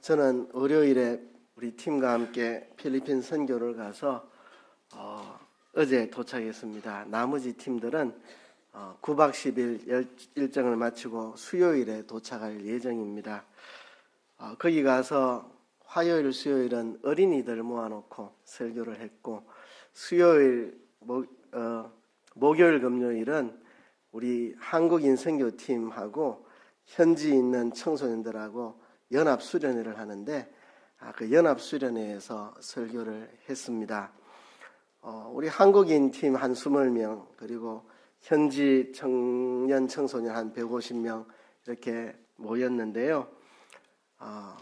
저는 월요일에 우리 팀과 함께 필리핀 선교를 가서 어제 도착했습니다. 나머지 팀들은 9박 10일 일정을 마치고 수요일에 도착할 예정입니다. 거기 가서 화요일, 수요일은 어린이들 모아놓고 설교를 했고, 수요일, 목요일, 금요일은 우리 한국인 선교팀하고 현지 있는 청소년들하고 연합수련회를 하는데, 그 연합수련회에서 설교를 했습니다. 우리 한국인 팀 한 20명, 그리고 현지 청년, 청소년 한 150명 이렇게 모였는데요.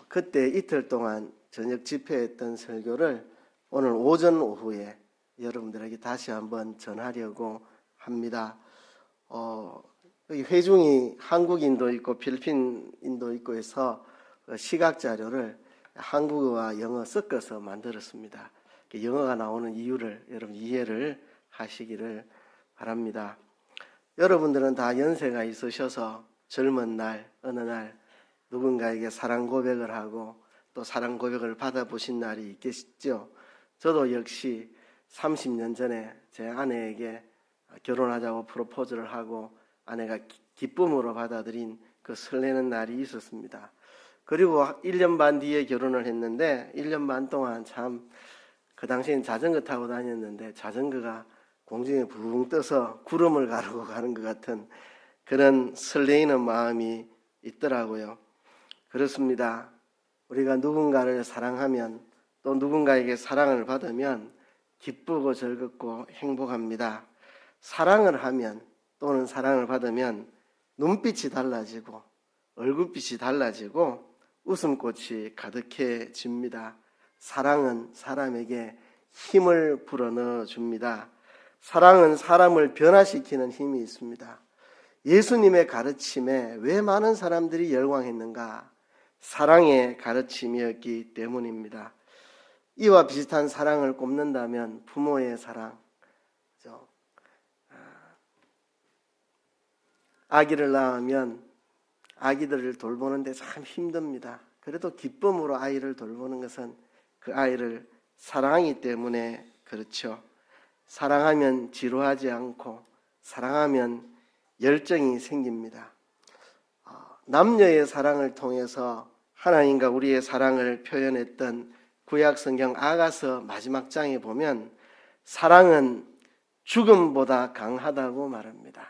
그때 이틀 동안 저녁 집회했던 설교를 오늘 오전 오후에 여러분들에게 다시 한번 전하려고 합니다. 회중이 한국인도 있고 필리핀인도 있고 해서 시각 자료를 한국어와 영어 섞어서 만들었습니다. 영어가 나오는 이유를 여러분 이해를 하시기를 바랍니다. 여러분들은 다 연세가 있으셔서 젊은 날, 어느 날 누군가에게 사랑 고백을 하고 또 사랑 고백을 받아보신 날이 있겠죠. 저도 역시 30년 전에 제 아내에게 결혼하자고 프로포즈를 하고 아내가 기쁨으로 받아들인 그 설레는 날이 있었습니다. 그리고 1년 반 뒤에 결혼을 했는데 1년 반 동안 참 그 당시엔 자전거 타고 다녔는데 자전거가 공중에 붕 떠서 구름을 가르고 가는 것 같은 그런 설레이는 마음이 있더라고요. 그렇습니다. 우리가 누군가를 사랑하면 또 누군가에게 사랑을 받으면 기쁘고 즐겁고 행복합니다. 사랑을 하면 또는 사랑을 받으면 눈빛이 달라지고 얼굴빛이 달라지고 웃음꽃이 가득해집니다. 사랑은 사람에게 힘을 불어넣어 줍니다. 사랑은 사람을 변화시키는 힘이 있습니다. 예수님의 가르침에 왜 많은 사람들이 열광했는가? 사랑의 가르침이었기 때문입니다. 이와 비슷한 사랑을 꼽는다면 부모의 사랑, 아기를 낳으면 아기들을 돌보는데 참 힘듭니다. 그래도 기쁨으로 아이를 돌보는 것은 그 아이를 사랑하기 때문에 그렇죠. 사랑하면 지루하지 않고 사랑하면 열정이 생깁니다. 남녀의 사랑을 통해서 하나님과 우리의 사랑을 표현했던 구약 성경 아가서 마지막 장에 보면 사랑은 죽음보다 강하다고 말합니다.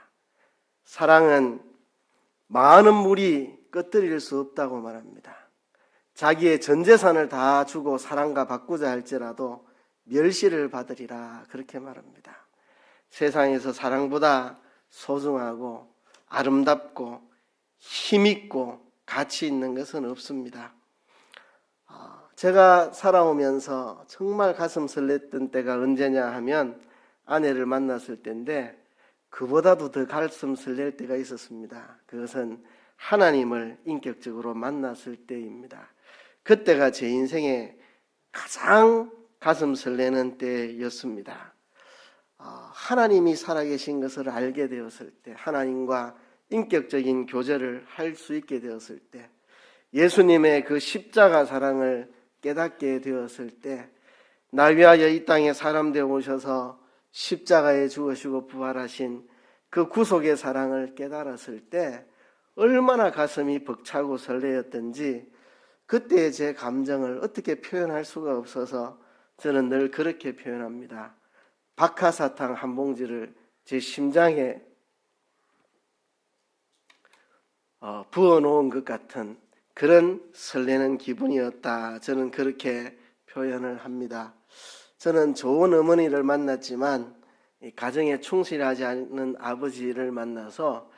사랑은 많은 물이 끄트릴 수 없다고 말합니다. 자기의 전 재산을 다 주고 사랑과 바꾸자 할지라도 멸시를 받으리라 그렇게 말합니다. 세상에서 사랑보다 소중하고 아름답고 힘있고 가치 있는 것은 없습니다. 제가 살아오면서 정말 가슴 설렜던 때가 언제냐 하면 아내를 만났을 때인데 그보다도 더 가슴 설렐 때가 있었습니다. 그것은 하나님을 인격적으로 만났을 때입니다. 그때가 제 인생에 가장 가슴 설레는 때였습니다. 하나님이 살아계신 것을 알게 되었을 때, 하나님과 인격적인 교제를 할 수 있게 되었을 때, 예수님의 그 십자가 사랑을 깨닫게 되었을 때, 나 위하여 이 땅에 사람 되어 오셔서 십자가에 죽으시고 부활하신 그 구속의 사랑을 깨달았을 때 얼마나 가슴이 벅차고 설레었던지 그때의 제 감정을 어떻게 표현할 수가 없어서 저는 늘 그렇게 표현합니다. 박하사탕 한 봉지를 제 심장에 부어놓은 것 같은 그런 설레는 기분이었다. 저는 그렇게 표현을 합니다. 저는 좋은 어머니를 만났지만 가정에 충실하지 않는 아버지를 만나서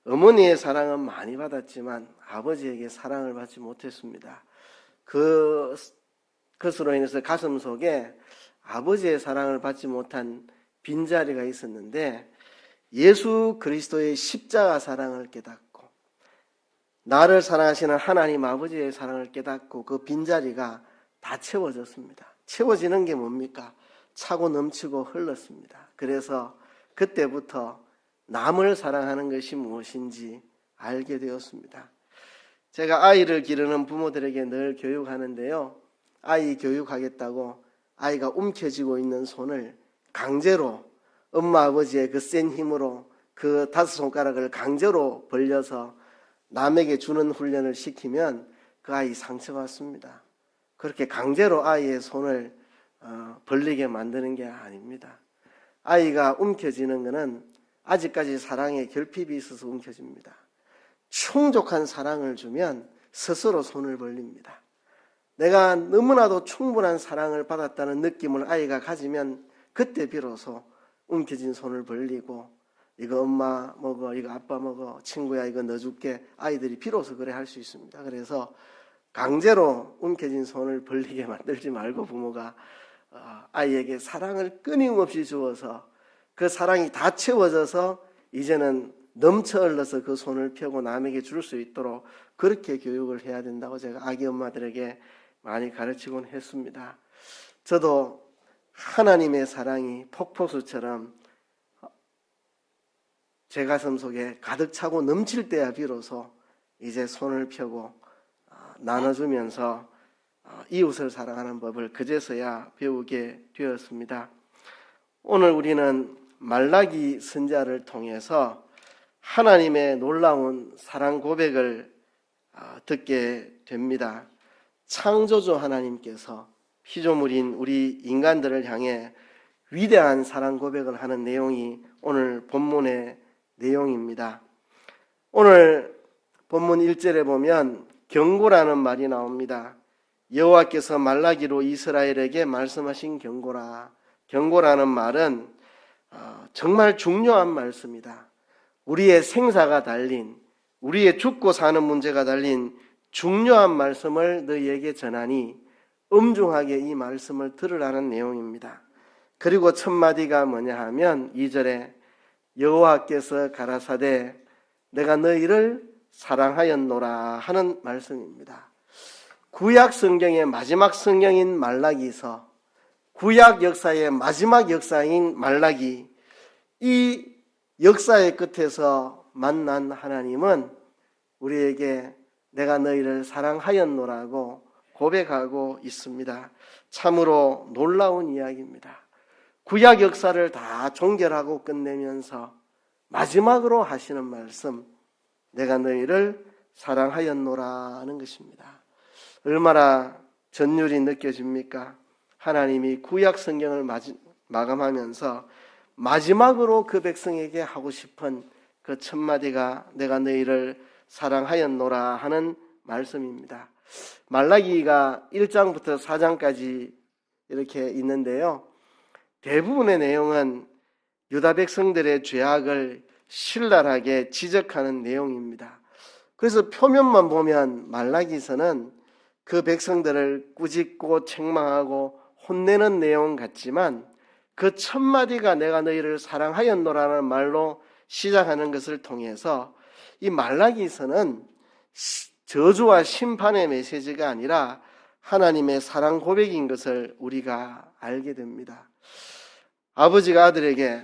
어머니의 사랑은 많이 받았지만 아버지에게 사랑을 받지 못했습니다. 그것으로 인해서 가슴 속에 아버지의 사랑을 받지 못한 빈자리가 있었는데 예수 그리스도의 십자가 사랑을 깨닫고 나를 사랑하시는 하나님 아버지의 사랑을 깨닫고 그 빈자리가 다 채워졌습니다. 채워지는 게 뭡니까? 차고 넘치고 흘렀습니다. 그래서 그때부터 남을 사랑하는 것이 무엇인지 알게 되었습니다. 제가 아이를 기르는 부모들에게 늘 교육하는데요. 아이 교육하겠다고 아이가 움켜쥐고 있는 손을 강제로 엄마 아버지의 그 센 힘으로 그 5손가락을 강제로 벌려서 남에게 주는 훈련을 시키면 그 아이 상처받습니다. 그렇게 강제로 아이의 손을 벌리게 만드는 게 아닙니다. 아이가 움켜쥐는 것은 아직까지 사랑에 결핍이 있어서 움켜집니다. 충족한 사랑을 주면 스스로 손을 벌립니다. 내가 너무나도 충분한 사랑을 받았다는 느낌을 아이가 가지면 그때 비로소 움켜진 손을 벌리고 이거 엄마 먹어, 이거 아빠 먹어, 친구야 이거 너 줄게, 아이들이 비로소 그래 할 수 있습니다. 그래서 강제로 움켜진 손을 벌리게 만들지 말고 부모가 아이에게 사랑을 끊임없이 주어서 그 사랑이 다 채워져서 이제는 넘쳐 흘러서 그 손을 펴고 남에게 줄 수 있도록 그렇게 교육을 해야 된다고 제가 아기 엄마들에게 많이 가르치곤 했습니다. 저도 하나님의 사랑이 폭포수처럼 제 가슴 속에 가득 차고 넘칠 때야 비로소 이제 손을 펴고 나눠주면서 이웃을 사랑하는 법을 그제서야 배우게 되었습니다. 오늘 우리는 말라기 선지자를 통해서 하나님의 놀라운 사랑 고백을 듣게 됩니다. 창조주 하나님께서 피조물인 우리 인간들을 향해 위대한 사랑 고백을 하는 내용이 오늘 본문의 내용입니다. 오늘 본문 1절에 보면 경고라는 말이 나옵니다. 여호와께서 말라기로 이스라엘에게 말씀하신 경고라. 경고라는 말은 정말 중요한 말씀이다. 우리의 생사가 달린, 우리의 죽고 사는 문제가 달린 중요한 말씀을 너희에게 전하니 엄중하게 이 말씀을 들으라는 내용입니다. 그리고 첫 마디가 뭐냐 하면 2절에 여호와께서 가라사대 내가 너희를 사랑하였노라 하는 말씀입니다. 구약 성경의 마지막 성경인 말라기서, 구약 역사의 마지막 역사인 말라기, 이 역사의 끝에서 만난 하나님은 우리에게 내가 너희를 사랑하였노라고 고백하고 있습니다. 참으로 놀라운 이야기입니다. 구약 역사를 다 종결하고 끝내면서 마지막으로 하시는 말씀, 내가 너희를 사랑하였노라 하는 것입니다. 얼마나 전율이 느껴집니까? 하나님이 구약 성경을 마감하면서 마지막으로 그 백성에게 하고 싶은 그 첫 마디가 내가 너희를 사랑하였노라 하는 말씀입니다. 말라기가 1장부터 4장까지 이렇게 있는데요. 대부분의 내용은 유다 백성들의 죄악을 신랄하게 지적하는 내용입니다. 그래서 표면만 보면 말라기서는 그 백성들을 꾸짖고 책망하고 혼내는 내용 같지만 그 첫 마디가 내가 너희를 사랑하였노라는 말로 시작하는 것을 통해서 이 말라기서는 저주와 심판의 메시지가 아니라 하나님의 사랑 고백인 것을 우리가 알게 됩니다. 아버지가 아들에게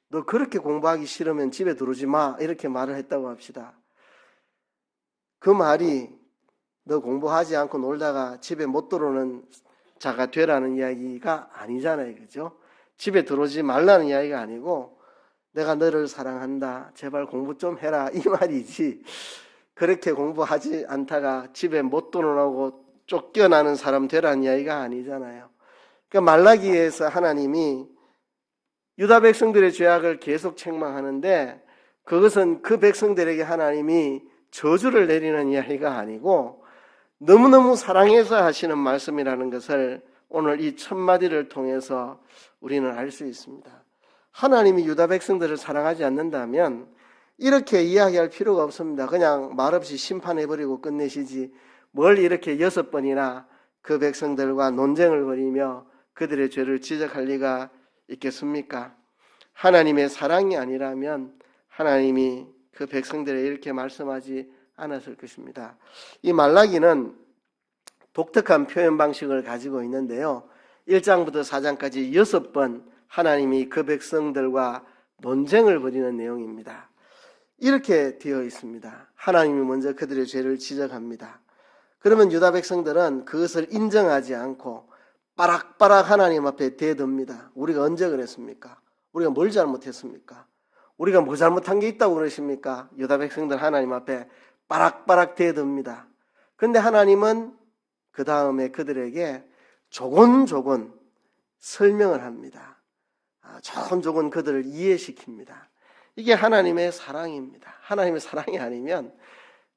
너 그렇게 공부하기 싫으면 집에 들어오지 마 이렇게 말을 했다고 합시다. 그 말이 너 공부하지 않고 놀다가 집에 못 들어오는 자가 되라는 이야기가 아니잖아요. 그죠? 집에 들어오지 말라는 이야기가 아니고 내가 너를 사랑한다. 제발 공부 좀 해라. 이 말이지. 그렇게 공부하지 않다가 집에 못 들어오고 쫓겨나는 사람 되라는 이야기가 아니잖아요. 그러니까 말라기에서 하나님이 유다 백성들의 죄악을 계속 책망하는데 그것은 그 백성들에게 하나님이 저주를 내리는 이야기가 아니고 너무너무 사랑해서 하시는 말씀이라는 것을 오늘 이 첫 마디를 통해서 우리는 알 수 있습니다. 하나님이 유다 백성들을 사랑하지 않는다면 이렇게 이야기할 필요가 없습니다. 그냥 말없이 심판해버리고 끝내시지 뭘 이렇게 6번이나 그 백성들과 논쟁을 벌이며 그들의 죄를 지적할 리가 있겠습니까? 하나님의 사랑이 아니라면 하나님이 그 백성들에 이렇게 말씀하지 않았을 것입니다. 이 말라기는 독특한 표현 방식을 가지고 있는데요. 1장부터 4장까지 6번 하나님이 그 백성들과 논쟁을 벌이는 내용입니다. 이렇게 되어 있습니다. 하나님이 먼저 그들의 죄를 지적합니다. 그러면 유다 백성들은 그것을 인정하지 않고 빠락빠락 하나님 앞에 대듭니다. 우리가 언제 그랬습니까? 우리가 뭘 잘못했습니까? 우리가 뭐 잘못한 게 있다고 그러십니까? 유다 백성들 하나님 앞에 빠락빠락 대듭니다. 그런데 하나님은 그 다음에 그들에게 조곤조곤 설명을 합니다. 조곤조곤 그들을 이해시킵니다. 이게 하나님의 사랑입니다. 하나님의 사랑이 아니면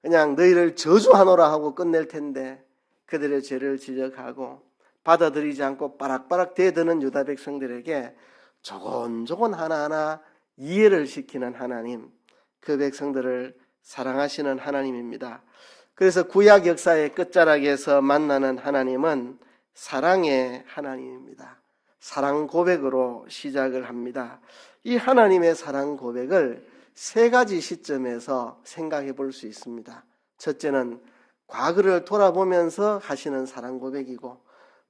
그냥 너희를 저주하노라 하고 끝낼 텐데 그들의 죄를 지적하고 받아들이지 않고 빠락빠락 대드는 유다 백성들에게 조곤조곤 하나하나 이해를 시키는 하나님, 그 백성들을 사랑하시는 하나님입니다. 그래서 구약 역사의 끝자락에서 만나는 하나님은 사랑의 하나님입니다. 사랑 고백으로 시작을 합니다. 이 하나님의 사랑 고백을 세 가지 시점에서 생각해 볼 수 있습니다. 첫째는 과거를 돌아보면서 하시는 사랑 고백이고,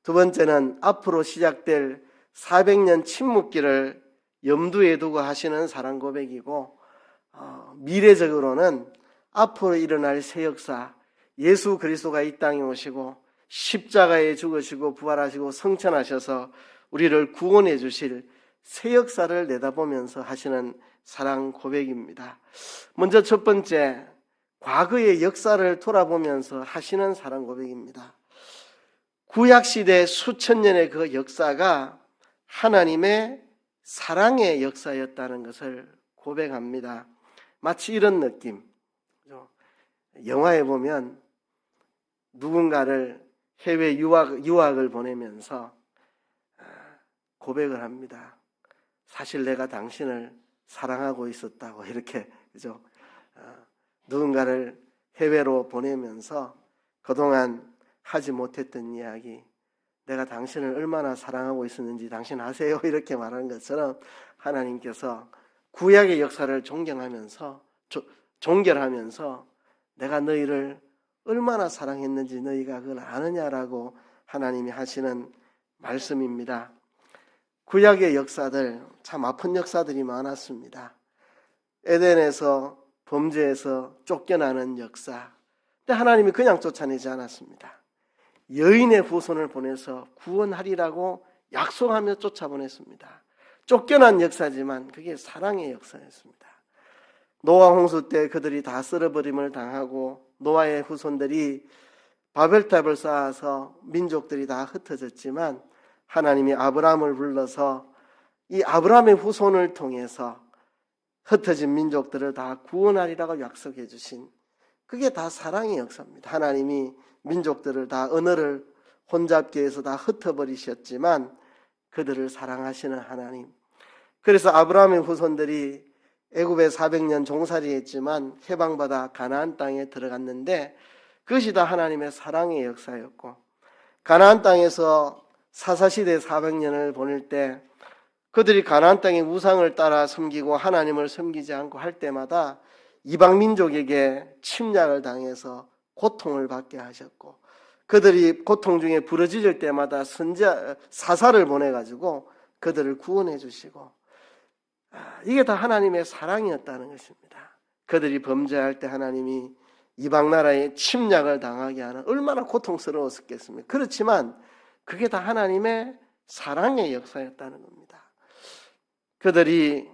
두 번째는 앞으로 시작될 400년 침묵기를 염두에 두고 하시는 사랑 고백이고, 미래적으로는 앞으로 일어날 새 역사, 예수 그리스도가 이 땅에 오시고 십자가에 죽으시고 부활하시고 성천하셔서 우리를 구원해 주실 새 역사를 내다보면서 하시는 사랑 고백입니다. 먼저 첫 번째, 과거의 역사를 돌아보면서 하시는 사랑 고백입니다. 구약시대 수천 년의 그 역사가 하나님의 사랑의 역사였다는 것을 고백합니다. 마치 이런 느낌. 영화에 보면 누군가를 해외 유학을 보내면서 고백을 합니다. 사실 내가 당신을 사랑하고 있었다고, 이렇게, 그죠? 누군가를 해외로 보내면서 그동안 하지 못했던 이야기, 내가 당신을 얼마나 사랑하고 있었는지 당신 아세요? 이렇게 말하는 것처럼 하나님께서 구약의 역사를 종결하면서 내가 너희를 얼마나 사랑했는지 너희가 그걸 아느냐라고 하나님이 하시는 말씀입니다. 구약의 역사들, 참 아픈 역사들이 많았습니다. 에덴에서 범죄에서 쫓겨나는 역사. 근데 하나님이 그냥 쫓아내지 않았습니다. 여인의 후손을 보내서 구원하리라고 약속하며 쫓아보냈습니다. 쫓겨난 역사지만 그게 사랑의 역사였습니다. 노아 홍수 때 그들이 다 썰어버림을 당하고 노아의 후손들이 바벨탑을 쌓아서 민족들이 다 흩어졌지만 하나님이 아브라함을 불러서 이 아브라함의 후손을 통해서 흩어진 민족들을 다 구원하리라고 약속해 주신, 그게 다 사랑의 역사입니다. 하나님이 민족들을 다 언어를 혼잡게 해서 다 흩어버리셨지만 그들을 사랑하시는 하나님. 그래서 아브라함의 후손들이 애굽에 400년 종살이했지만 해방받아 가나안 땅에 들어갔는데 그것이 다 하나님의 사랑의 역사였고, 가나안 땅에서 사사시대 400년을 보낼 때 그들이 가나안 땅의 우상을 따라 섬기고 하나님을 섬기지 않고 할 때마다 이방 민족에게 침략을 당해서 고통을 받게 하셨고, 그들이 고통 중에 부러질 때마다 사사를 보내가지고 그들을 구원해 주시고, 이게 다 하나님의 사랑이었다는 것입니다. 그들이 범죄할 때 하나님이 이방 나라에 침략을 당하게 하는, 얼마나 고통스러웠겠습니까? 그렇지만 그게 다 하나님의 사랑의 역사였다는 겁니다. 그들이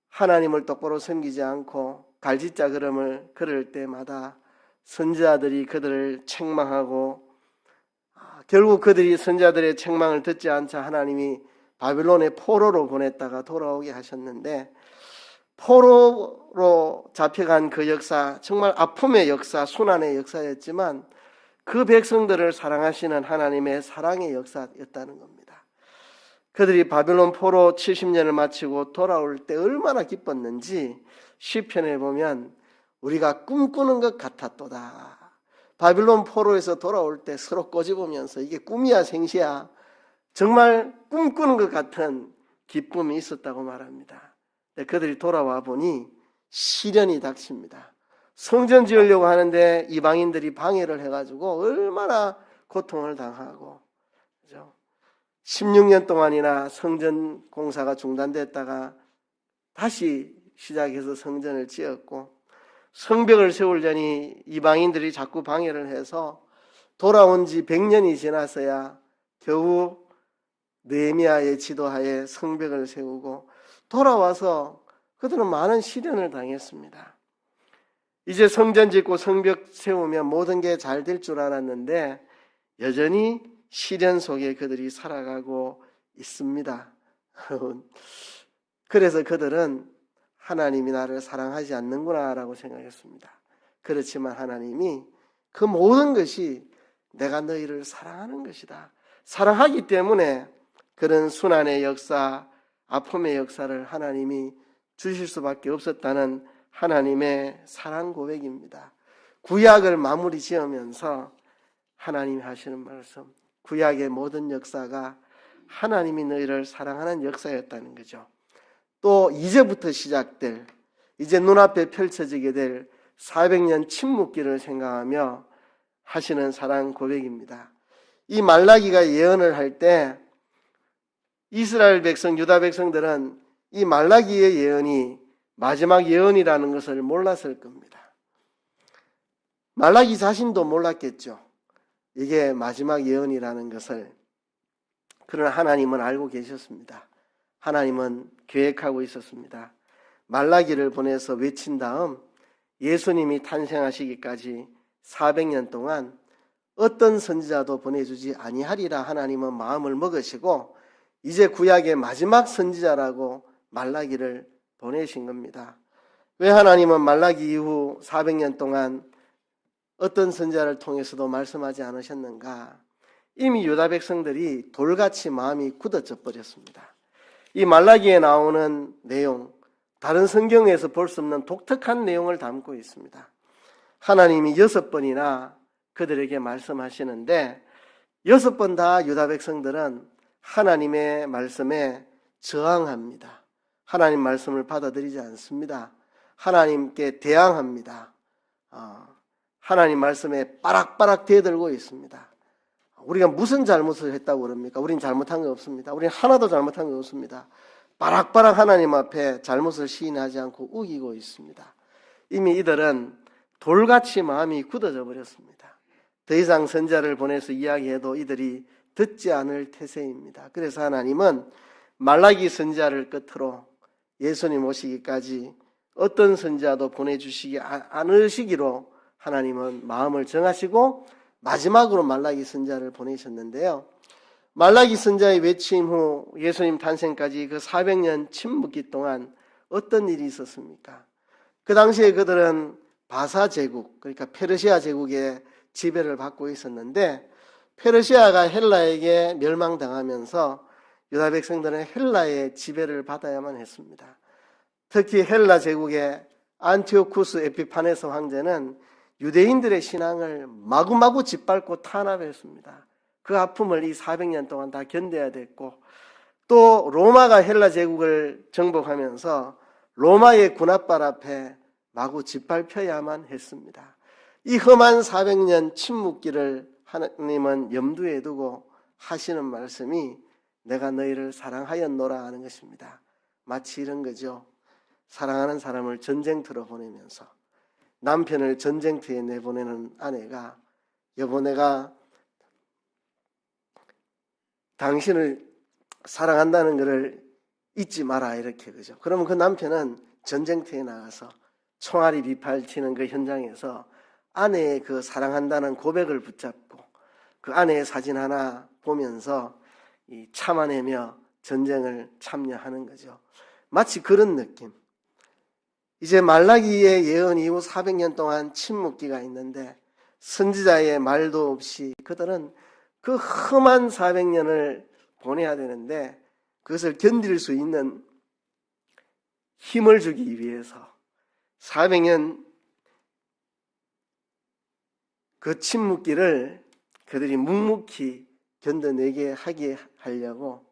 하나님을 똑바로 섬기지 않고 갈짓자 걸음을 걸을 때마다 선지자들이 그들을 책망하고, 결국 그들이 선지자들의 책망을 듣지 않자 하나님이 바빌론의 포로로 보냈다가 돌아오게 하셨는데, 포로로 잡혀간 그 역사, 정말 아픔의 역사, 순환의 역사였지만 그 백성들을 사랑하시는 하나님의 사랑의 역사였다는 겁니다. 그들이 바빌론 포로 70년을 마치고 돌아올 때 얼마나 기뻤는지 시편에 보면 우리가 꿈꾸는 것 같았도다. 바빌론 포로에서 돌아올 때 서로 꼬집으면서 이게 꿈이야 생시야, 정말 꿈꾸는 것 같은 기쁨이 있었다고 말합니다. 그들이 돌아와 보니 시련이 닥칩니다. 성전 지으려고 하는데 이방인들이 방해를 해가지고 얼마나 고통을 당하고, 그죠? 16년 동안이나 성전 공사가 중단됐다가 다시 시작해서 성전을 지었고, 성벽을 세우려니 이방인들이 자꾸 방해를 해서 돌아온 지 100년이 지나서야 겨우 느헤미야의 지도하에 성벽을 세우고, 돌아와서 그들은 많은 시련을 당했습니다. 이제 성전 짓고 성벽 세우면 모든 게 잘 될 줄 알았는데 여전히 시련 속에 그들이 살아가고 있습니다. 그래서 그들은 하나님이 나를 사랑하지 않는구나 라고 생각했습니다. 그렇지만 하나님이 그 모든 것이 내가 너희를 사랑하는 것이다, 사랑하기 때문에 그런 순환의 역사, 아픔의 역사를 하나님이 주실 수밖에 없었다는 하나님의 사랑 고백입니다. 구약을 마무리 지으면서 하나님이 하시는 말씀, 구약의 모든 역사가 하나님이 너희를 사랑하는 역사였다는 거죠. 또 이제부터 시작될, 이제 눈앞에 펼쳐지게 될 400년 침묵기를 생각하며 하시는 사랑 고백입니다. 이 말라기가 예언을 할 때 이스라엘 백성, 유다 백성들은 이 말라기의 예언이 마지막 예언이라는 것을 몰랐을 겁니다. 말라기 자신도 몰랐겠죠. 이게 마지막 예언이라는 것을. 그러나 하나님은 알고 계셨습니다. 하나님은 계획하고 있었습니다. 말라기를 보내서 외친 다음 예수님이 탄생하시기까지 400년 동안 어떤 선지자도 보내주지 아니하리라 하나님은 마음을 먹으시고 이제 구약의 마지막 선지자라고 말라기를 보내신 겁니다. 왜 하나님은 말라기 이후 400년 동안 어떤 선지자를 통해서도 말씀하지 않으셨는가? 이미 유다 백성들이 돌같이 마음이 굳어져 버렸습니다. 이 말라기에 나오는 내용, 다른 성경에서 볼 수 없는 독특한 내용을 담고 있습니다. 하나님이 6번이나 그들에게 말씀하시는데 6번 다 유다 백성들은 하나님의 말씀에 저항합니다. 하나님 말씀을 받아들이지 않습니다. 하나님께 대항합니다. 하나님 말씀에 빠락빠락 대들고 있습니다. 우리가 무슨 잘못을 했다고 그럽니까? 우린 잘못한 거 없습니다. 우린 하나도 잘못한 거 없습니다. 빠락빠락 하나님 앞에 잘못을 시인하지 않고 우기고 있습니다. 이미 이들은 돌같이 마음이 굳어져 버렸습니다. 더 이상 선지자를 보내서 이야기해도 이들이 듣지 않을 태세입니다. 그래서 하나님은 말라기 선지자를 끝으로 예수님 오시기까지 어떤 선지자도 보내주시지 않으시기로 하나님은 마음을 정하시고 마지막으로 말라기 선지자를 보내셨는데요. 말라기 선지자의 외침 후 예수님 탄생까지 그 400년 침묵기 동안 어떤 일이 있었습니까? 그 당시에 그들은 바사 제국, 그러니까 페르시아 제국의 지배를 받고 있었는데 페르시아가 헬라에게 멸망당하면서 유다 백성들은 헬라의 지배를 받아야만 했습니다. 특히 헬라 제국의 안티오쿠스 에피파네스 황제는 유대인들의 신앙을 마구마구 짓밟고 탄압했습니다. 그 아픔을 이 400년 동안 다 견뎌야 됐고, 또 로마가 헬라 제국을 정복하면서 로마의 군합발 앞에 마구 짓밟혀야만 했습니다. 이 험한 400년 침묵기를 하나님은 염두에 두고 하시는 말씀이 내가 너희를 사랑하였노라 하는 것입니다. 마치 이런 거죠. 사랑하는 사람을 전쟁터로 보내면서 남편을 전쟁터에 내보내는 아내가 여보 내가 당신을 사랑한다는 것을 잊지 마라 이렇게 그죠. 그러면 그 남편은 전쟁터에 나가서 총알이 비팔치는 그 현장에서 아내의 그 사랑한다는 고백을 붙잡고 그 아내의 사진 하나 보면서 참아내며 전쟁을 참여하는 거죠. 마치 그런 느낌. 이제 말라기의 예언 이후 400년 동안 침묵기가 있는데 선지자의 말도 없이 그들은 그 험한 400년을 보내야 되는데 그것을 견딜 수 있는 힘을 주기 위해서 400년 그 침묵기를 그들이 묵묵히 견뎌내게 하게 하려고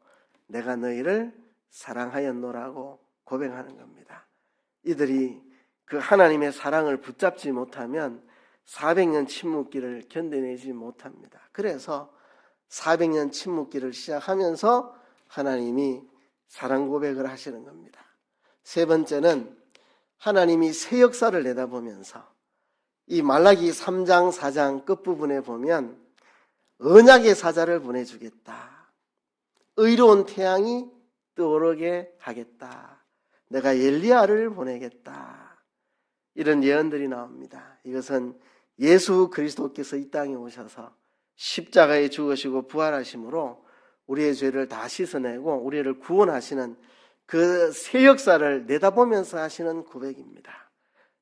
내가 너희를 사랑하였노라고 고백하는 겁니다. 이들이 그 하나님의 사랑을 붙잡지 못하면 400년 침묵기를 견뎌내지 못합니다. 그래서 400년 침묵기를 시작하면서 하나님이 사랑 고백을 하시는 겁니다. 세 번째는 하나님이 새 역사를 내다보면서 이 말라기 3장 4장 끝부분에 보면 언약의 사자를 보내주겠다. 의로운 태양이 떠오르게 하겠다. 내가 엘리야를 보내겠다. 이런 예언들이 나옵니다. 이것은 예수 그리스도께서 이 땅에 오셔서 십자가에 죽으시고 부활하심으로 우리의 죄를 다 씻어내고 우리를 구원하시는 그 새 역사를 내다보면서 하시는 고백입니다.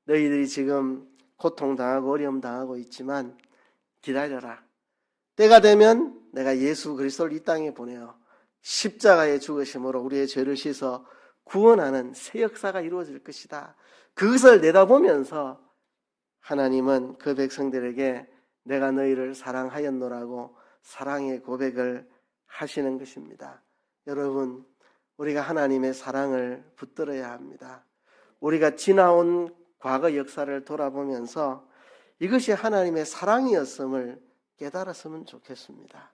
너희들이 지금 고통당하고 어려움당하고 있지만 기다려라. 때가 되면 내가 예수 그리스도를 이 땅에 보내어 십자가에 죽으심으로 우리의 죄를 씻어 구원하는 새 역사가 이루어질 것이다. 그것을 내다보면서 하나님은 그 백성들에게 내가 너희를 사랑하였노라고 사랑의 고백을 하시는 것입니다. 여러분, 우리가 하나님의 사랑을 붙들어야 합니다. 우리가 지나온 과거 역사를 돌아보면서 이것이 하나님의 사랑이었음을 깨달았으면 좋겠습니다.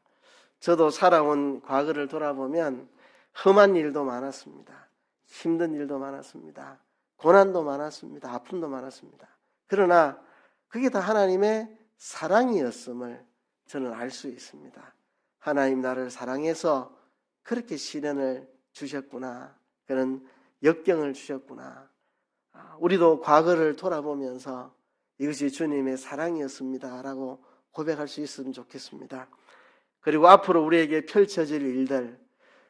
저도 살아온 과거를 돌아보면 험한 일도 많았습니다. 힘든 일도 많았습니다. 고난도 많았습니다. 아픔도 많았습니다. 그러나 그게 다 하나님의 사랑이었음을 저는 알 수 있습니다. 하나님 나를 사랑해서 그렇게 시련을 주셨구나. 그런 역경을 주셨구나. 우리도 과거를 돌아보면서 이것이 주님의 사랑이었습니다 라고 고백할 수 있으면 좋겠습니다. 그리고 앞으로 우리에게 펼쳐질 일들,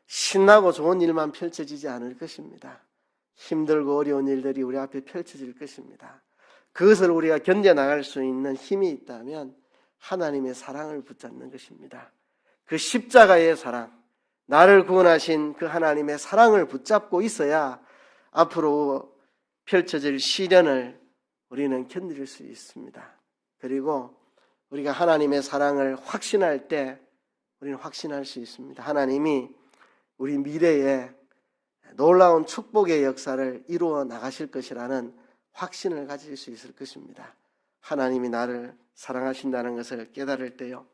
신나고 좋은 일만 펼쳐지지 않을 것입니다. 힘들고 어려운 일들이 우리 앞에 펼쳐질 것입니다. 그것을 우리가 견뎌나갈 수 있는 힘이 있다면 하나님의 사랑을 붙잡는 것입니다. 그 십자가의 사랑, 나를 구원하신 그 하나님의 사랑을 붙잡고 있어야 앞으로 펼쳐질 시련을 우리는 견딜 수 있습니다. 그리고 우리가 하나님의 사랑을 확신할 때 우리는 확신할 수 있습니다. 하나님이 우리 미래에 놀라운 축복의 역사를 이루어 나가실 것이라는 확신을 가질 수 있을 것입니다. 하나님이 나를 사랑하신다는 것을 깨달을 때요.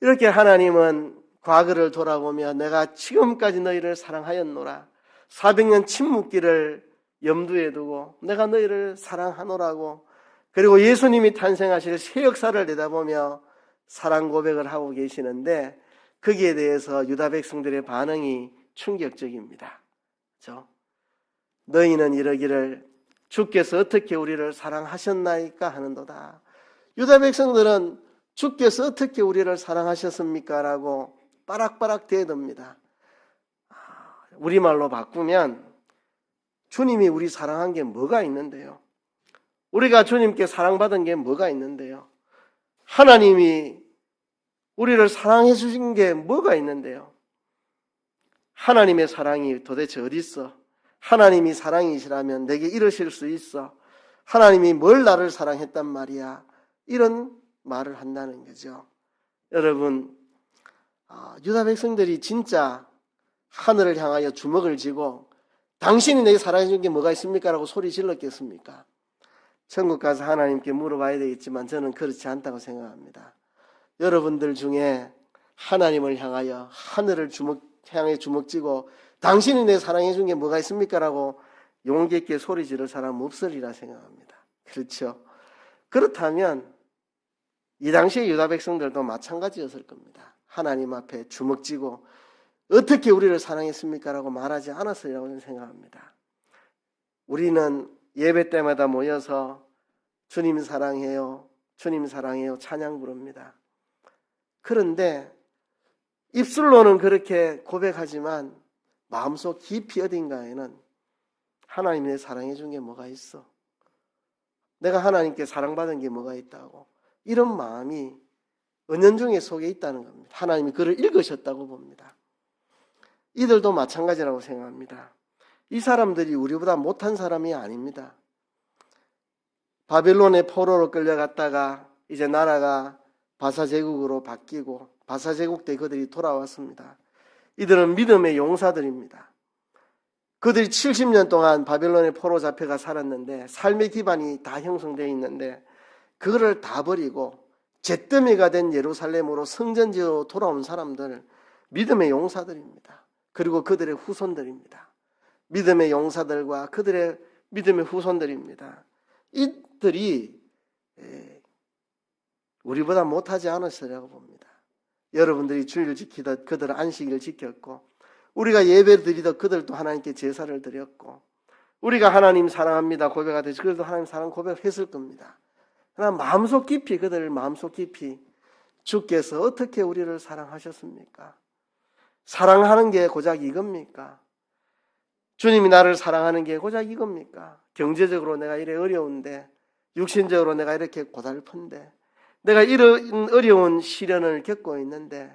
이렇게 하나님은 과거를 돌아보며 내가 지금까지 너희를 사랑하였노라. 400년 침묵기를 염두에 두고 내가 너희를 사랑하노라고, 그리고 예수님이 탄생하실 새 역사를 내다보며 사랑 고백을 하고 계시는데 거기에 대해서 유다 백성들의 반응이 충격적입니다. 그렇죠? 너희는 이러기를 주께서 어떻게 우리를 사랑하셨나이까 하는도다. 유다 백성들은 주께서 어떻게 우리를 사랑하셨습니까? 라고 빠락빠락 대듭니다. 우리말로 바꾸면 주님이 우리 사랑한 게 뭐가 있는데요? 우리가 주님께 사랑받은 게 뭐가 있는데요? 하나님이 우리를 사랑해 주신 게 뭐가 있는데요? 하나님의 사랑이 도대체 어디 있어? 하나님이 사랑이시라면 내게 이러실 수 있어? 하나님이 뭘 나를 사랑했단 말이야? 이런 말을 한다는 거죠. 여러분, 유다 백성들이 진짜 하늘을 향하여 주먹을 쥐고 당신이 내게 사랑해 준 게 뭐가 있습니까? 라고 소리 질렀겠습니까? 천국 가서 하나님께 물어봐야 되겠지만 저는 그렇지 않다고 생각합니다. 여러분들 중에 하나님을 향하여 하늘을 향해 주먹쥐고 당신이 내 사랑해 준 게 뭐가 있습니까? 라고 용기 있게 소리 지를 사람 없으리라 생각합니다. 그렇죠? 그렇다면 이 당시의 유다 백성들도 마찬가지였을 겁니다. 하나님 앞에 주먹쥐고 어떻게 우리를 사랑했습니까? 라고 말하지 않았으리라고 저는 생각합니다. 우리는 예배 때마다 모여서 주님 사랑해요, 주님 사랑해요 찬양 부릅니다. 그런데 입술로는 그렇게 고백하지만 마음속 깊이 어딘가에는 하나님이 내 사랑해 준 게 뭐가 있어? 내가 하나님께 사랑받은 게 뭐가 있다고? 이런 마음이 은연중에 속에 있다는 겁니다. 하나님이 그를 읽으셨다고 봅니다. 이들도 마찬가지라고 생각합니다. 이 사람들이 우리보다 못한 사람이 아닙니다. 바벨론의 포로로 끌려갔다가 이제 나라가 바사제국으로 바뀌고 바사제국 때 그들이 돌아왔습니다. 이들은 믿음의 용사들입니다. 그들이 70년 동안 바벨론의 포로 잡혀가 살았는데 삶의 기반이 다 형성되어 있는데 그거를 다 버리고 잿더미가 된 예루살렘으로 성전지로 돌아온 사람들, 믿음의 용사들입니다. 그리고 그들의 후손들입니다. 믿음의 용사들과 그들의 믿음의 후손들입니다. 이들이 우리보다 못하지 않았으라고 봅니다. 여러분들이 주일을 지키듯 그들은 안식일을 지켰고, 우리가 예배를 드리듯 그들도 하나님께 제사를 드렸고, 우리가 하나님 사랑합니다 고백하듯이 그들도 하나님 사랑 고백했을 겁니다. 그러나 마음속 깊이, 그들 마음속 깊이 주께서 어떻게 우리를 사랑하셨습니까? 사랑하는 게 고작 이겁니까? 주님이 나를 사랑하는 게 고작 이겁니까? 경제적으로 내가 이래 어려운데, 육신적으로 내가 이렇게 고달픈데, 내가 이런 어려운 시련을 겪고 있는데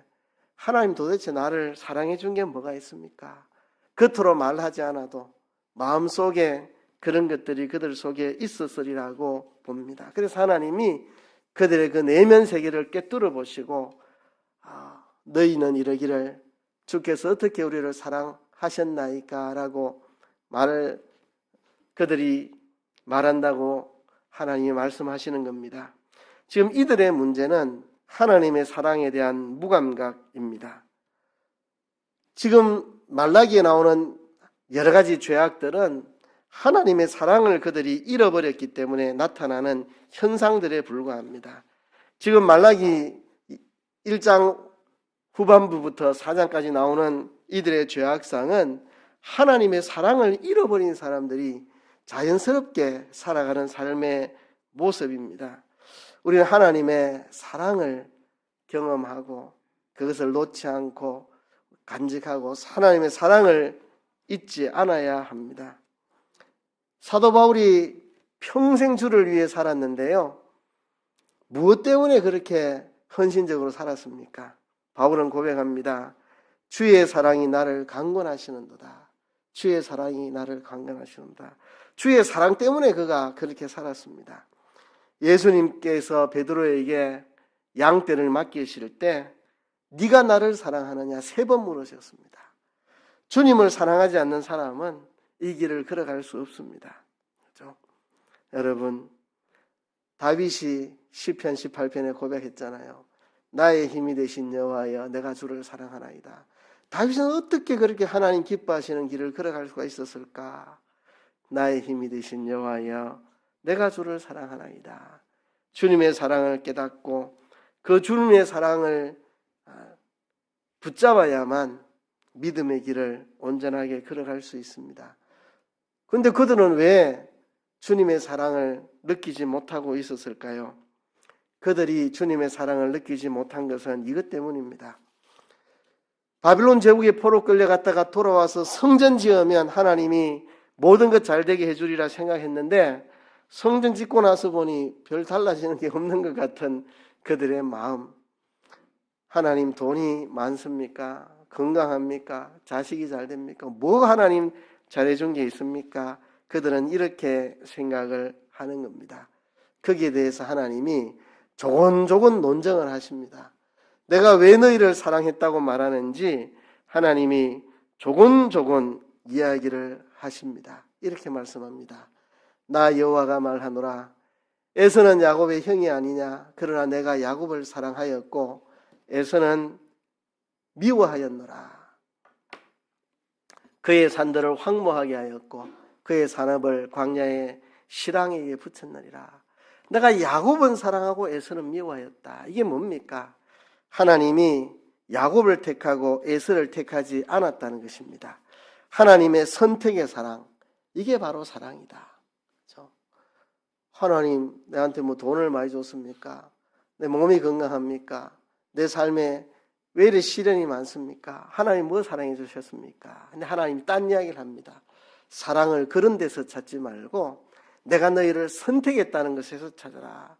하나님 도대체 나를 사랑해 준 게 뭐가 있습니까? 겉으로 말하지 않아도 마음속에 그런 것들이 그들 속에 있었으리라고 봅니다. 그래서 하나님이 그들의 그 내면 세계를 꿰뚫어 보시고 너희는 이러기를 주께서 어떻게 우리를 사랑하셨나이까 라고 그들이 말한다고 하나님이 말씀하시는 겁니다. 지금 이들의 문제는 하나님의 사랑에 대한 무감각입니다. 지금 말라기에 나오는 여러 가지 죄악들은 하나님의 사랑을 그들이 잃어버렸기 때문에 나타나는 현상들에 불과합니다. 지금 말라기 1장 후반부부터 4장까지 나오는 이들의 죄악상은 하나님의 사랑을 잃어버린 사람들이 자연스럽게 살아가는 삶의 모습입니다. 우리는 하나님의 사랑을 경험하고 그것을 놓지 않고 간직하고 하나님의 사랑을 잊지 않아야 합니다. 사도 바울이 평생 주를 위해 살았는데요. 무엇 때문에 그렇게 헌신적으로 살았습니까? 바울은 고백합니다. 주의 사랑이 나를 강권하시는도다. 주의 사랑이 나를 강권하시는도다. 주의 사랑 때문에 그가 그렇게 살았습니다. 예수님께서 베드로에게 양떼를 맡기실 때 네가 나를 사랑하느냐 3번 물으셨습니다. 주님을 사랑하지 않는 사람은 이 길을 걸어갈 수 없습니다. 그렇죠? 여러분, 다윗이 시편 18편에 고백했잖아요. 나의 힘이 되신 여호와여 내가 주를 사랑하나이다. 다윗은 어떻게 그렇게 하나님 기뻐하시는 길을 걸어갈 수가 있었을까? 나의 힘이 되신 여호와여 내가 주를 사랑하나이다. 주님의 사랑을 깨닫고 그 주님의 사랑을 붙잡아야만 믿음의 길을 온전하게 걸어갈 수 있습니다. 그런데 그들은 왜 주님의 사랑을 느끼지 못하고 있었을까요? 그들이 주님의 사랑을 느끼지 못한 것은 이것 때문입니다. 바빌론 제국의 포로 끌려갔다가 돌아와서 성전 지으면 하나님이 모든 것 잘되게 해주리라 생각했는데 성전 짓고 나서 보니 별 달라지는 게 없는 것 같은 그들의 마음. 하나님 돈이 많습니까? 건강합니까? 자식이 잘 됩니까? 뭐 하나님 잘해준 게 있습니까? 그들은 이렇게 생각을 하는 겁니다. 거기에 대해서 하나님이 조곤조곤 논증을 하십니다. 내가 왜 너희를 사랑했다고 말하는지 하나님이 조곤조곤 이야기를 하십니다. 이렇게 말씀합니다. 나 여호와가 말하노라. 에서는 야곱의 형이 아니냐? 그러나 내가 야곱을 사랑하였고 에서는 미워하였노라. 그의 산들을 황무하게 하였고 그의 산업을 광야의 실황에게 붙였느니라. 내가 야곱은 사랑하고 에서는 미워하였다. 이게 뭡니까? 하나님이 야곱을 택하고 에서를 택하지 않았다는 것입니다. 하나님의 선택의 사랑, 이게 바로 사랑이다. 그렇죠? 하나님 내한테 뭐 돈을 많이 줬습니까? 내 몸이 건강합니까? 내 삶에 왜 이렇게 시련이 많습니까? 하나님 뭐 사랑해 주셨습니까? 근데 하나님이 딴 이야기를 합니다. 사랑을 그런 데서 찾지 말고 내가 너희를 선택했다는 것에서 찾아라.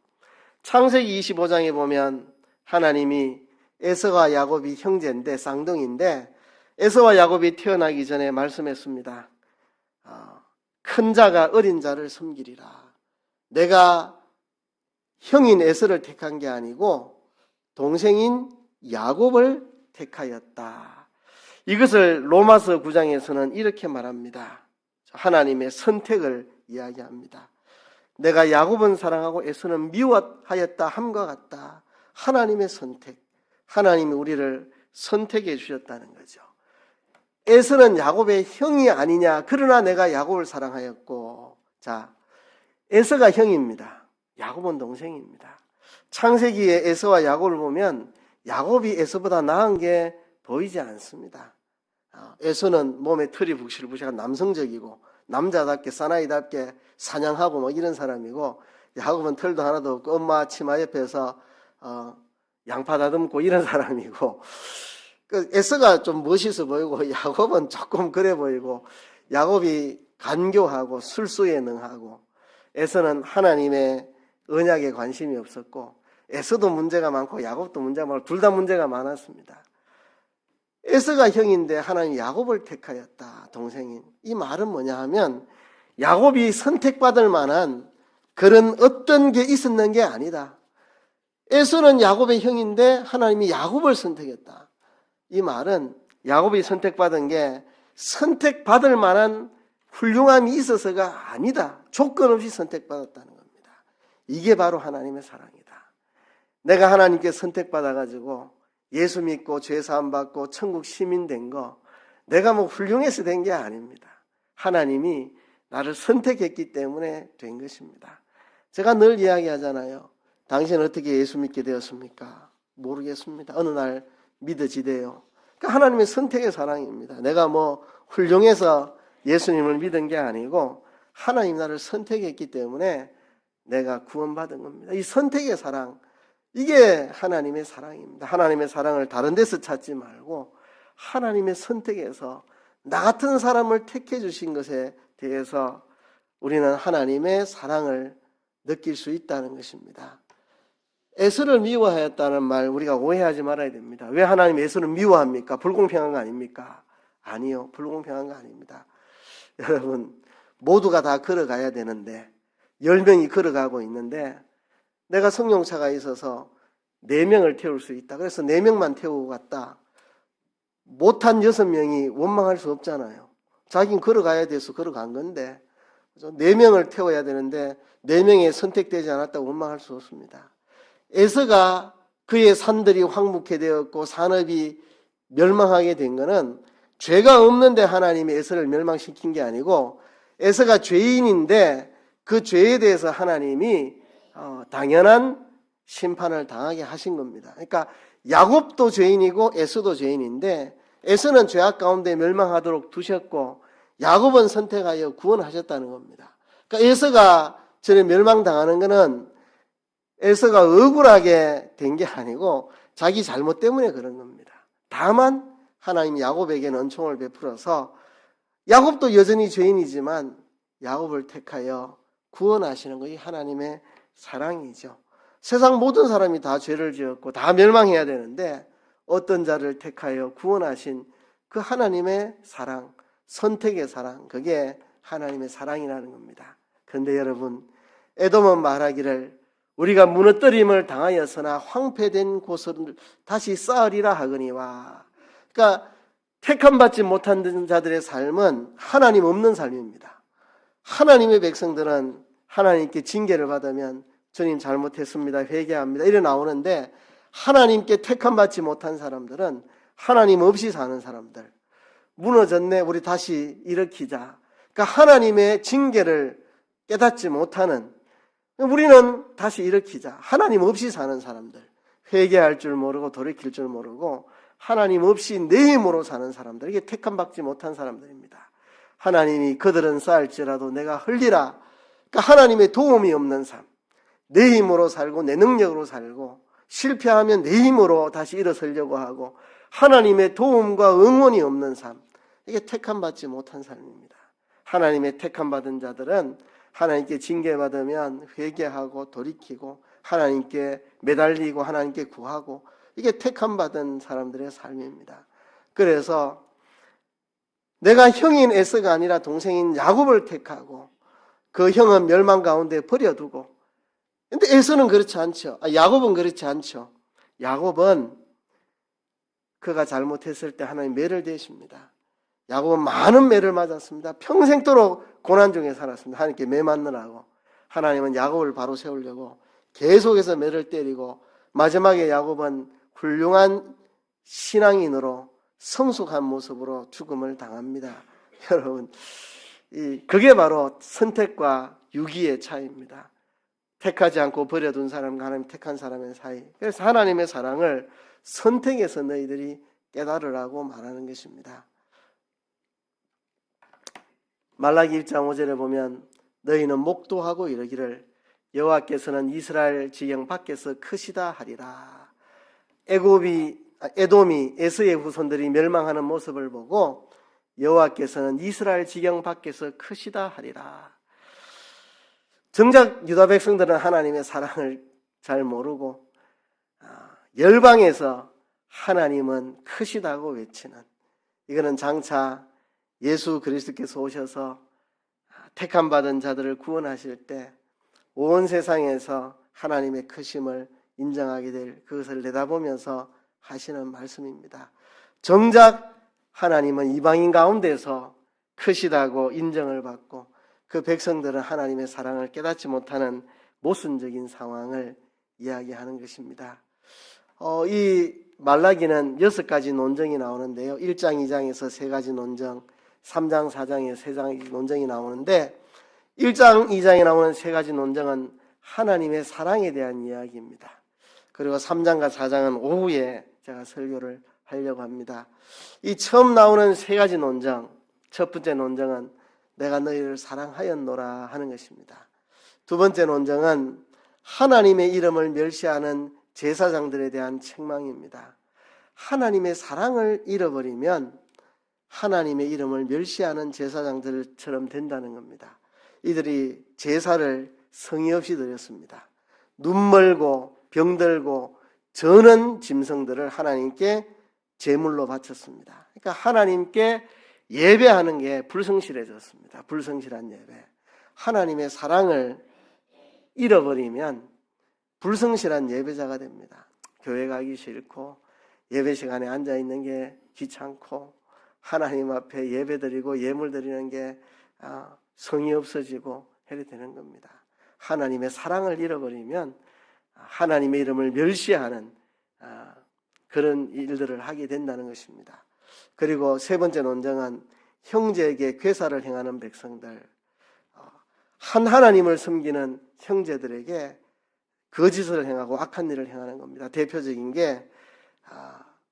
창세기 25장에 보면 하나님이 에서와 야곱이 형제인데 쌍둥이인데 에서와 야곱이 태어나기 전에 말씀했습니다. 큰 자가 어린 자를 섬기리라. 내가 형인 에서를 택한 게 아니고 동생인 야곱을 택하였다. 이것을 로마서 9장에서는 이렇게 말합니다. 하나님의 선택을 이야기합니다. 내가 야곱은 사랑하고 에서는 미워하였다 함과 같다. 하나님의 선택, 하나님이 우리를 선택해 주셨다는 거죠. 에서는 야곱의 형이 아니냐? 그러나 내가 야곱을 사랑하였고 자, 에서가 형입니다. 야곱은 동생입니다. 창세기에 에서와 야곱을 보면 야곱이 에서보다 나은 게 보이지 않습니다. 에서는 몸에 털이 북실북실한 남성적이고 남자답게 사나이답게 사냥하고 뭐 이런 사람이고, 야곱은 털도 하나도 없고 엄마 치마 옆에서 양파 다듬고 이런 사람이고, 에서가 좀 멋있어 보이고 야곱은 조금 그래 보이고, 야곱이 간교하고 술수에 능하고, 에서는 하나님의 언약에 관심이 없었고, 에서도 문제가 많고 야곱도 문제가 많고 둘 다 문제가 많았습니다. 에서가 형인데 하나님 야곱을 택하였다, 동생인. 이 말은 뭐냐 하면 야곱이 선택받을 만한 그런 어떤 게 있었는 게 아니다. 에서는 야곱의 형인데 하나님이 야곱을 선택했다. 이 말은 야곱이 선택받은 게 선택받을 만한 훌륭함이 있어서가 아니다. 조건 없이 선택받았다는 겁니다. 이게 바로 하나님의 사랑이다. 내가 하나님께 선택받아가지고 예수 믿고 죄사함 받고 천국 시민 된 거, 내가 뭐 훌륭해서 된 게 아닙니다. 하나님이 나를 선택했기 때문에 된 것입니다. 제가 늘 이야기하잖아요. 당신은 어떻게 예수 믿게 되었습니까? 모르겠습니다. 어느 날 믿어지대요. 그러니까 하나님의 선택의 사랑입니다. 내가 뭐 훌륭해서 예수님을 믿은 게 아니고 하나님 나를 선택했기 때문에 내가 구원받은 겁니다. 이 선택의 사랑, 이게 하나님의 사랑입니다. 하나님의 사랑을 다른 데서 찾지 말고 하나님의 선택에서 나 같은 사람을 택해 주신 것에 대해서 우리는 하나님의 사랑을 느낄 수 있다는 것입니다. 에서를 미워하였다는 말 우리가 오해하지 말아야 됩니다. 왜 하나님 에서를 미워합니까? 불공평한 거 아닙니까? 아니요, 불공평한 거 아닙니다. 여러분, 모두가 다 걸어가야 되는데 10명이 걸어가고 있는데 내가 승용차가 있어서 4명을 태울 수 있다. 그래서 4명만 태우고 갔다. 못한 6명이 원망할 수 없잖아요. 자기는 걸어가야 돼서 걸어간 건데 4명을 태워야 되는데 4명이 선택되지 않았다고 원망할 수 없습니다. 에서가 그의 산들이 황무케 되었고 산업이 멸망하게 된 것은 죄가 없는데 하나님이 에서를 멸망시킨 게 아니고, 에서가 죄인인데 그 죄에 대해서 하나님이 당연한 심판을 당하게 하신 겁니다. 그러니까 야곱도 죄인이고 에서도 죄인인데, 에서는 죄악 가운데 멸망하도록 두셨고 야곱은 선택하여 구원하셨다는 겁니다. 그러니까 에서가 전에 멸망당하는 것은 에서가 억울하게 된 게 아니고 자기 잘못 때문에 그런 겁니다. 다만 하나님이 야곱에게는 은총을 베풀어서 야곱도 여전히 죄인이지만 야곱을 택하여 구원하시는 것이 하나님의 사랑이죠. 세상 모든 사람이 다 죄를 지었고 다 멸망해야 되는데 어떤 자를 택하여 구원하신 그 하나님의 사랑, 선택의 사랑, 그게 하나님의 사랑이라는 겁니다. 그런데 여러분, 에돔은 말하기를 우리가 무너뜨림을 당하였으나 황폐된 곳을 다시 쌓으리라 하거니와. 그러니까 택함받지 못한 자들의 삶은 하나님 없는 삶입니다. 하나님의 백성들은 하나님께 징계를 받으면 주님 잘못했습니다, 회개합니다, 이래 나오는데, 하나님께 택함받지 못한 사람들은 하나님 없이 사는 사람들, 무너졌네 우리 다시 일으키자, 그러니까 하나님의 징계를 깨닫지 못하는, 우리는 다시 일으키자, 하나님 없이 사는 사람들, 회개할 줄 모르고 돌이킬 줄 모르고 하나님 없이 내 힘으로 사는 사람들, 이게 택함받지 못한 사람들입니다. 하나님이 그들은 쌓을지라도 내가 흘리라, 그러니까 하나님의 도움이 없는 삶, 내 힘으로 살고 내 능력으로 살고 실패하면 내 힘으로 다시 일어서려고 하고 하나님의 도움과 응원이 없는 삶, 이게 택함받지 못한 삶입니다. 하나님의 택함받은 자들은 하나님께 징계받으면 회개하고 돌이키고 하나님께 매달리고 하나님께 구하고, 이게 택함받은 사람들의 삶입니다. 그래서 내가 형인 에서가 아니라 동생인 야곱을 택하고 그 형은 멸망 가운데 버려두고, 근데 에서는 그렇지 않죠. 야곱은 그렇지 않죠. 야곱은 그가 잘못했을 때 하나님 매를 대십니다. 야곱은 많은 매를 맞았습니다. 평생도록 고난 중에 살았습니다. 하나님께 매 맞느라고. 하나님은 야곱을 바로 세우려고 계속해서 매를 때리고 마지막에 야곱은 훌륭한 신앙인으로 성숙한 모습으로 죽음을 당합니다. 여러분, 그게 바로 선택과 유기의 차이입니다. 택하지 않고 버려둔 사람과 하나님 택한 사람의 사이. 그래서 하나님의 사랑을 선택해서 너희들이 깨달으라고 말하는 것입니다. 말라기 1장 5절에 보면 너희는 목도하고 이르기를 여호와께서는 이스라엘 지경 밖에서 크시다 하리라. 에돔이 에서의 후손들이 멸망하는 모습을 보고 여호와께서는 이스라엘 지경 밖에서 크시다 하리라. 정작 유다 백성들은 하나님의 사랑을 잘 모르고 열방에서 하나님은 크시다고 외치는, 이거는 장차 예수 그리스도께서 오셔서 택함 받은 자들을 구원하실 때 온 세상에서 하나님의 크심을 인정하게 될 그것을 내다보면서 하시는 말씀입니다. 정작 하나님은 이방인 가운데서 크시다고 인정을 받고 그 백성들은 하나님의 사랑을 깨닫지 못하는 모순적인 상황을 이야기하는 것입니다. 이 말라기는 6가지 논정이 나오는데요. 1장, 2장에서 3가지 논정, 3장, 4장에 3가지 논정이 나오는데 1장, 2장에 나오는 3가지 논정은 하나님의 사랑에 대한 이야기입니다. 그리고 3장과 4장은 오후에 제가 설교를 하려고 합니다. 이 처음 나오는 3가지 논정, 첫 번째 논정은 내가 너희를 사랑하였노라 하는 것입니다. 두 번째 논정은 하나님의 이름을 멸시하는 제사장들에 대한 책망입니다. 하나님의 사랑을 잃어버리면 하나님의 이름을 멸시하는 제사장들처럼 된다는 겁니다. 이들이 제사를 성의 없이 드렸습니다. 눈 멀고 병들고 저는 짐승들을 하나님께 제물로 바쳤습니다. 그러니까 하나님께 예배하는 게 불성실해졌습니다. 불성실한 예배. 하나님의 사랑을 잃어버리면 불성실한 예배자가 됩니다. 교회 가기 싫고 예배 시간에 앉아있는 게 귀찮고 하나님 앞에 예배드리고 예물 드리는 게 성의 없어지고 해야 되는 겁니다. 하나님의 사랑을 잃어버리면 하나님의 이름을 멸시하는 그런 일들을 하게 된다는 것입니다. 그리고 세 번째 논정은 형제에게 괴사를 행하는 백성들, 한 하나님을 섬기는 형제들에게 거짓을 행하고 악한 일을 행하는 겁니다. 대표적인 게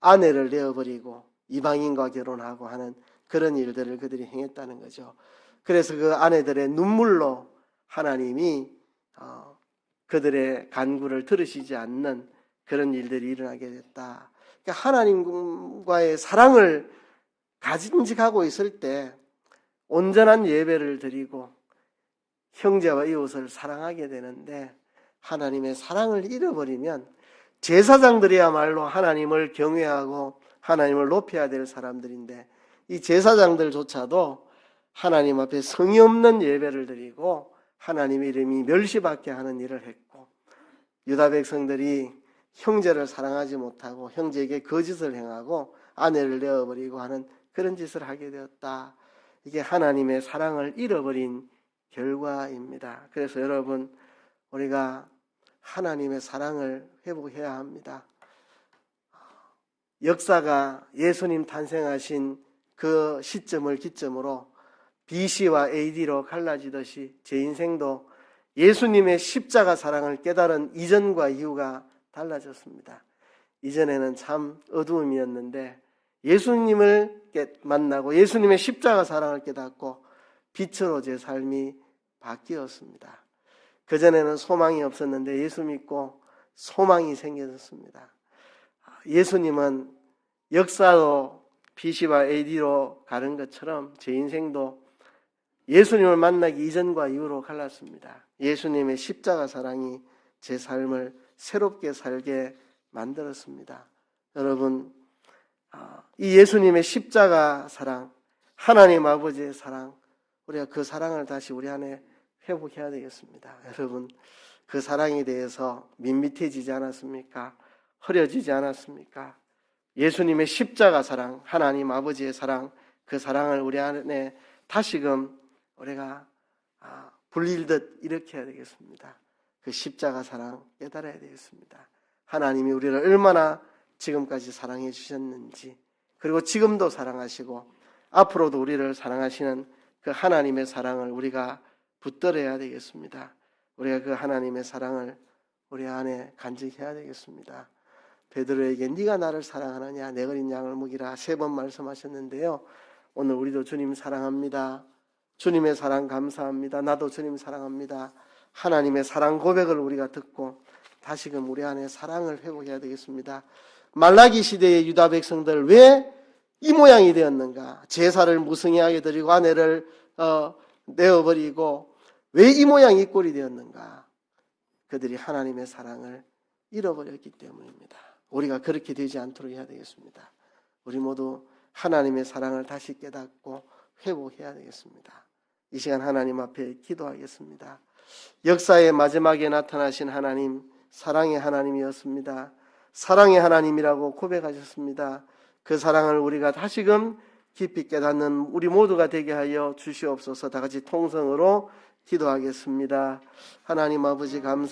아내를 내어버리고 이방인과 결혼하고 하는 그런 일들을 그들이 행했다는 거죠. 그래서 그 아내들의 눈물로 하나님이 그들의 간구를 들으시지 않는 그런 일들이 일어나게 됐다. 그러니까 하나님과의 사랑을 가진직하고 있을 때 온전한 예배를 드리고 형제와 이웃을 사랑하게 되는데 하나님의 사랑을 잃어버리면 제사장들이야말로 하나님을 경외하고 하나님을 높여야 될 사람들인데 이 제사장들조차도 하나님 앞에 성의 없는 예배를 드리고 하나님의 이름이 멸시받게 하는 일을 했고 유다 백성들이 형제를 사랑하지 못하고 형제에게 거짓을 행하고 아내를 내어버리고 하는 그런 짓을 하게 되었다. 이게 하나님의 사랑을 잃어버린 결과입니다. 그래서 여러분 우리가 하나님의 사랑을 회복해야 합니다. 역사가 예수님 탄생하신 그 시점을 기점으로 BC와 AD로 갈라지듯이 제 인생도 예수님의 십자가 사랑을 깨달은 이전과 이후가 달라졌습니다. 이전에는 참 어두움이었는데 예수님을 만나고 예수님의 십자가 사랑을 깨닫고 빛으로 제 삶이 바뀌었습니다. 그전에는 소망이 없었는데 예수 믿고 소망이 생겨졌습니다. 예수님은 역사도 BC와 AD로 가는 것처럼 제 인생도 예수님을 만나기 이전과 이후로 갈랐습니다. 예수님의 십자가 사랑이 제 삶을 새롭게 살게 만들었습니다. 여러분, 이 예수님의 십자가 사랑, 하나님 아버지의 사랑, 우리가 그 사랑을 다시 우리 안에 회복해야 되겠습니다. 여러분, 그 사랑에 대해서 밋밋해지지 않았습니까? 흐려지지 않았습니까? 예수님의 십자가 사랑, 하나님 아버지의 사랑, 그 사랑을 우리 안에 다시금 우리가 불릴듯 일으켜야 되겠습니다. 그 십자가 사랑 깨달아야 되겠습니다. 하나님이 우리를 얼마나 지금까지 사랑해 주셨는지, 그리고 지금도 사랑하시고 앞으로도 우리를 사랑하시는 그 하나님의 사랑을 우리가 붙들어야 되겠습니다. 우리가 그 하나님의 사랑을 우리 안에 간직해야 되겠습니다. 베드로에게 네가 나를 사랑하느냐 내 어린 양을 먹이라 3번 말씀하셨는데요. 오늘 우리도 주님 사랑합니다. 주님의 사랑 감사합니다. 나도 주님 사랑합니다. 하나님의 사랑 고백을 우리가 듣고 다시금 우리 안에 사랑을 회복해야 되겠습니다. 말라기 시대의 유다 백성들 왜 이 모양이 되었는가? 제사를 무성의하게 드리고 아내를 내어버리고 왜 이 모양이 꼴이 되었는가? 그들이 하나님의 사랑을 잃어버렸기 때문입니다. 우리가 그렇게 되지 않도록 해야 되겠습니다. 우리 모두 하나님의 사랑을 다시 깨닫고 회복해야 되겠습니다. 이 시간 하나님 앞에 기도하겠습니다. 역사의 마지막에 나타나신 하나님, 사랑의 하나님이었습니다. 사랑의 하나님이라고 고백하셨습니다. 그 사랑을 우리가 다시금 깊이 깨닫는 우리 모두가 되게 하여 주시옵소서. 다 같이 통성으로 기도하겠습니다. 하나님 아버지 감사